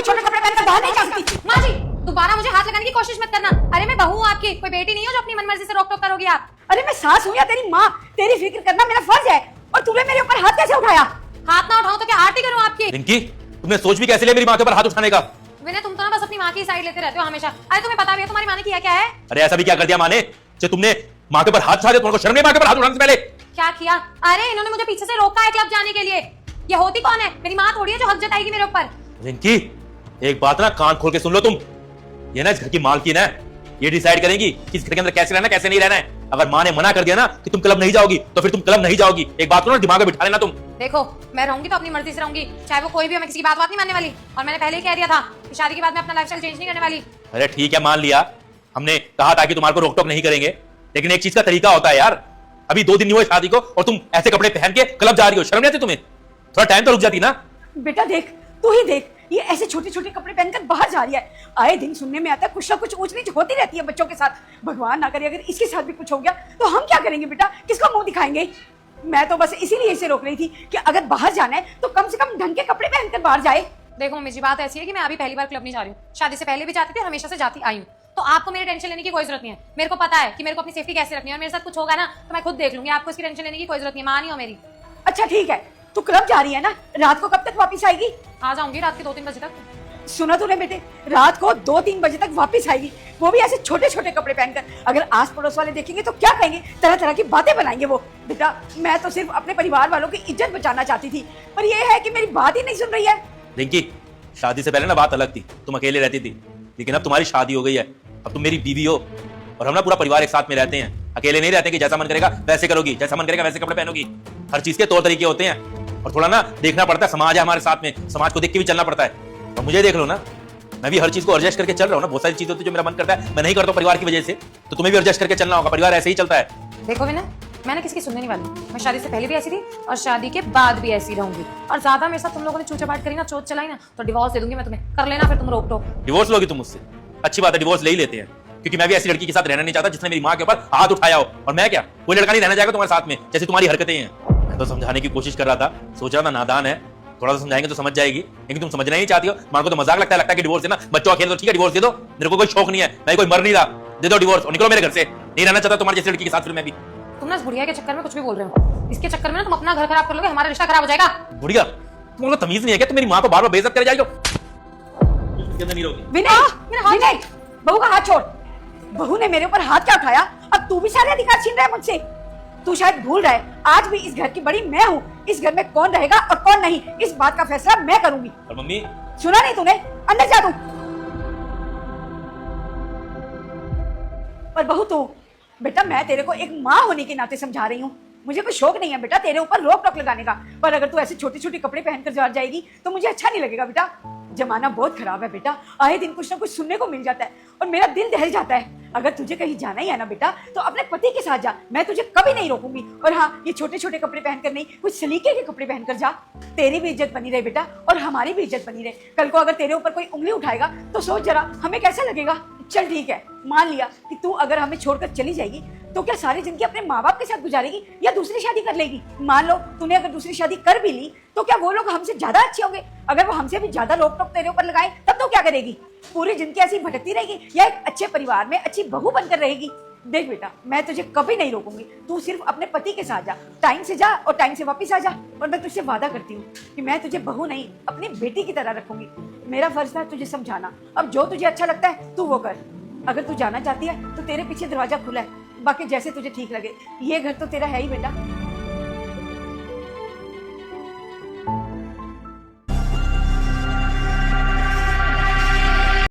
छोटे छोटे कपड़े पहनकर बाहर नहीं जा सकती। माँ जी दोबारा मुझे हाथ लगाने की कोशिश मत करना। अरे मैं बहू हूँ आपकी, कोई बेटी नहीं हो जो अपनी मनमर्जी से रोक टोक करोगी आप। अरे मैं सास हूँ या तेरी माँ, तेरी फिक्र करना मेरा फर्ज है। और तूने मेरे ऊपर हाथ कैसे उठाया? हाथ ना उठाऊं तो क्या आरती करूँ आपकी? रिंकी तुमने सोच भी कैसे लिया मेरी माँ के ऊपर हाथ उठाने का? विनय तुम तो ना बस अपनी माँ की साइड लेते रहते हो हमेशा। अरे तुम्हें पता भी है तुम्हारी माँ ने किया क्या है? अरे ऐसा भी क्या कर दिया माँ ने जो तुमने माँ के ऊपर हाथ उठा दिया? तुमको शर्म नहीं माँ के ऊपर हाथ उठाने से पहले? क्या किया? अरे इन्होंने मुझे पीछे से रोका है क्लब जाने के लिए। ये होती कौन है? मेरी माँ थोड़ी है जो हक जताएगी मेरे ऊपर। रिंकी एक बात ना कान खोल के सुन लो तुम, ये ना इस घर की मालकिन है, ये डिसाइड करेंगी कि इस घर के अंदर कैसे रहना कैसे नहीं रहना है। अगर माँ ने मना कर दिया ना कि तुम क्लब नहीं जाओगी तो फिर तुम क्लब नहीं जाओगी। एक बात को ना दिमाग में बिठा लेना तुम। देखो मैं रहूंगी तो अपनी मर्जी से रहूंगी, चाहे वो कोई भी हो, मैं किसी की बात नहीं मानने वाली। और मैंने पहले ही कह दिया था कि शादी के बाद मैं अपना लाइफस्टाइल चेंज नहीं करने वाली। अरे ठीक है मान लिया, हमने कहा था कि तुम्हारे को रोक टोक नहीं करेंगे, लेकिन एक चीज का तरीका होता है यार। अभी 2 दिन नहीं हुए शादी को और तुम ऐसे कपड़े पहन के क्लब जा रही हो, शर्म नहीं आती तुम्हें? थोड़ा टाइम तो रुक जाती ना। बेटा देख, तू ही देख, ये ऐसे छोटे छोटे कपड़े पहनकर बाहर जा रही है। आए दिन सुनने में आता है कुछ ना कुछ ऊंच नीच होती रहती है बच्चों के साथ। भगवान ना करे अगर इसके साथ भी कुछ हो गया तो हम क्या करेंगे बेटा? किसको मुंह दिखाएंगे? मैं तो बस इसीलिए इसे रोक रही थी कि अगर बाहर जाना है तो कम से कम ढंग के कपड़े पहनकर बाहर जाए। देखो मम्मी जी बात ऐसी है कि मैं अभी पहली बार क्लब नहीं जा रही हूँ, शादी से पहले भी जाती थी, हमेशा से जाती आई हूँ। तो आपको मेरी टेंशन लेने की कोई जरूरत नहीं है। मेरे को पता है कि मेरे को अपनी सेफ्टी कैसे रखनी है और मेरे साथ कुछ होगा ना तो मैं खुद देख लूंगी। आपको इसकी टेंशन लेने की कोई जरूरत नहीं है, माँ नहीं हो मेरी। अच्छा ठीक है, तू क्लब जा रही है ना, रात को कब तक वापस आएगी? आ जाऊंगी रात के 2-3 बजे तक। सुना तूने बेटे, रात को 2-3 बजे तक वापस आएगी, वो भी ऐसे छोटे छोटे कपड़े पहनकर। अगर आस पड़ोस वाले देखेंगे तो क्या कहेंगे? तरह तरह की बातें बनाएंगे वो। बेटा मैं तो सिर्फ अपने परिवार वालों की इज्जत बचाना चाहती थी, पर ये है कि मेरी बात ही नहीं सुन रही है। रिंकी शादी से पहले ना बात अलग थी, तुम अकेले रहती थी, लेकिन अब तुम्हारी शादी हो गई है, अब तुम मेरी बीवी हो और हम ना पूरा परिवार एक साथ में रहते हैं। अकेले नहीं रहते कि जैसा मन करेगा वैसे करोगी, जैसा मन करेगा वैसे कपड़े पहनोगी। हर चीज के तौर तरीके होते हैं और थोड़ा ना देखना पड़ता है, समाज है हमारे साथ में, समाज को देख के भी चलना पड़ता है। और मुझे देख लो ना, मैं भी हर चीज को एडजस्ट करके चल रहा हूँ ना। बहुत सारी चीजें होती है जो मेरा मन करता है मैं नहीं करता हूँ परिवार की वजह से, तो तुम्हें भी एडजस्ट करके चलना होगा, परिवार ऐसे ही चलता है। देखो विनय मैंने किसी की सुनने नहीं वाली, मैं शादी से पहले भी ऐसी थी और शादी के बाद भी ऐसी रहूंगी। और ज्यादा मेरे साथ तुम लोगों ने चूचापाट करी ना, चोट चलाई ना, तो डिवोर्स दे दूंगी मैं तुम्हें। कर लेना फिर तुम रोक टोक। डिवोर्स लोगी तुम मुझसे? अच्छी बात है, डिवोर्स ले ही लेते हैं, क्योंकि मैं भी ऐसी लड़की के साथ रहना नहीं चाहता जिसने मेरी माँ के ऊपर हाथ उठाया हो। और मैं क्या, कोई लड़का नहीं रहना चाहेगा तुम्हारे साथ में जैसे तुम्हारी हरकतें हैं। मैं तो समझाने की कोशिश कर रहा था, सोच रहा था नादान है, थोड़ा सा समझाएंगे तो समझ जाएगी, लेकिन तुम समझना ही नहीं चाहती हो। मार को तो मजाक लगता है कि डिवोर्स देना, बच्चों का खेल तो ठीक है डिवोर्स दे दो, मेरे को कोई शौक नहीं है, मैं कोई मर नहीं रहा, दे दो डिवोर्स और निकलो मेरे घर से। नहीं रहना चाहता तुम्हारी जैसी लड़की के साथ फिर मैं भी। तुम ना इस बुढ़िया के चक्कर में कुछ भी बोल रहे हो, इसके चक्कर में ना तुम अपना घर खराब कर लोगे, हमारा रिश्ता खराब हो जाएगा। बुढ़िया तुमको तमीज नहीं है क्या? तुम मेरी माँ को बार बार बेइज्जत करे जाएगी। नहीं रहोगी। विनय, विनय, बहू का हाथ छोड़। बहू ने मेरे ऊपर हाथ क्या उठाया? अब तू भी सारे अधिकार छीन रहा है मुझसे। तू शायद भूल रहा है आज भी इस घर की बड़ी मैं हूँ। इस घर में कौन रहेगा और कौन नहीं, इस बात का फैसला मैं करूंगी। और मम्मी सुना नहीं तूने? अंदर जा तू। पर बहू तू, बेटा मैं तेरे को एक माँ होने के नाते समझा रही हूँ। मुझे कोई शौक नहीं है बेटा तेरे ऊपर रोक टोक लगाने का, पर अगर तू ऐसे छोटे छोटे कपड़े पहनकर जा जाएगी तो मुझे अच्छा नहीं लगेगा बेटा। जमाना बहुत खराब है बेटा, आए दिन कुछ ना कुछ सुनने को मिल जाता है और मेरा दिल दहल जाता है। अगर तुझे कहीं जाना ही है ना बेटा तो अपने पति के साथ जा, मैं तुझे कभी नहीं रोकूंगी। और हाँ, ये छोटे छोटे कपड़े पहनकर नहीं, कुछ सलीके के कपड़े पहनकर जा। तेरी भी इज्जत बनी रहे बेटा और हमारी भी इज्जत बनी रहे। कल को अगर तेरे ऊपर कोई उंगली उठाएगा तो सोच जरा हमें कैसा लगेगा। चल ठीक है, मान लिया कि तू अगर हमें छोड़कर चली जाएगी तो क्या सारी जिंदगी अपने माँ बाप के साथ गुजारेगी या दूसरी शादी कर लेगी? मान लो तूने अगर दूसरी शादी कर भी ली तो क्या वो लोग हमसे ज्यादा अच्छे होंगे? अगर वो हमसे भी ज्यादा रोक टोक तेरे ऊपर लगाए तब तो क्या करेगी? पूरी जिंदगी ऐसी भटकती रहेगी या एक अच्छे परिवार में अच्छी बहू बनकर रहेगी? देख बेटा, मैं तुझे कभी नहीं रोकूंगी, तू सिर्फ अपने पति के साथ जा, टाइम से जा और टाइम से वापस आ जा। और मैं तुझसे वादा करती हूँ कि मैं तुझे बहू नहीं अपनी बेटी की तरह रखूंगी। मेरा फर्ज था तुझे समझाना, अब जो तुझे अच्छा लगता है तू वो कर। अगर तू जाना चाहती है तो तेरे पीछे दरवाजा खुला है, बाकी जैसे तुझे ठीक लगे। ये घर तो तेरा है ही बेटा।